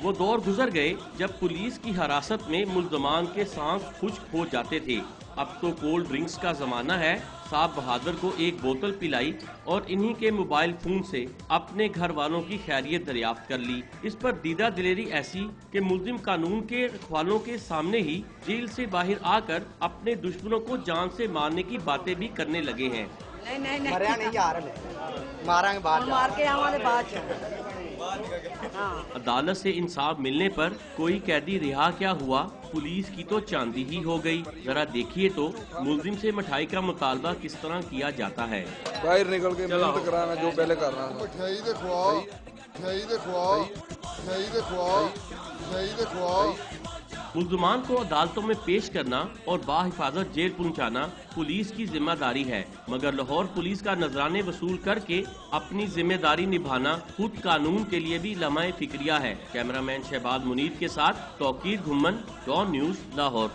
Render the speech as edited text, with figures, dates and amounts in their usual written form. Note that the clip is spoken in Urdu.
وہ دور گزر گئے جب پولیس کی حراست میں ملزمان کے سانس خشک ہو جاتے تھے۔ اب تو کولڈ ڈرنکس کا زمانہ ہے۔ صاحب بہادر کو ایک بوتل پلائی اور انہی کے موبائل فون سے اپنے گھر والوں کی خیریت دریافت کر لی۔ اس پر دیدہ دلیری ایسی کہ ملزم قانون کے رکھوالوں کے سامنے ہی جیل سے باہر آ کر اپنے دشمنوں کو جان سے مارنے کی باتیں بھی کرنے لگے ہیں۔ عدالت سے انصاف ملنے پر کوئی قیدی رہا کیا ہوا، پولیس کی تو چاندی ہی ہو گئی۔ ذرا دیکھیے تو ملزم سے مٹھائی کا مطالبہ کس طرح کیا جاتا ہے۔ باہر نکل کے محنت کرانا جو پہلے کرنا ملزمان کو عدالتوں میں پیش کرنا اور باحفاظت جیل پہنچانا پولیس کی ذمہ داری ہے، مگر لاہور پولیس کا نذرانے وصول کر کے اپنی ذمہ داری نبھانا خود قانون کے لیے بھی لمحہ فکریہ ہے۔ کیمرامین شہباز منیر کے ساتھ توقیر گھمن، ڈان نیوز، لاہور۔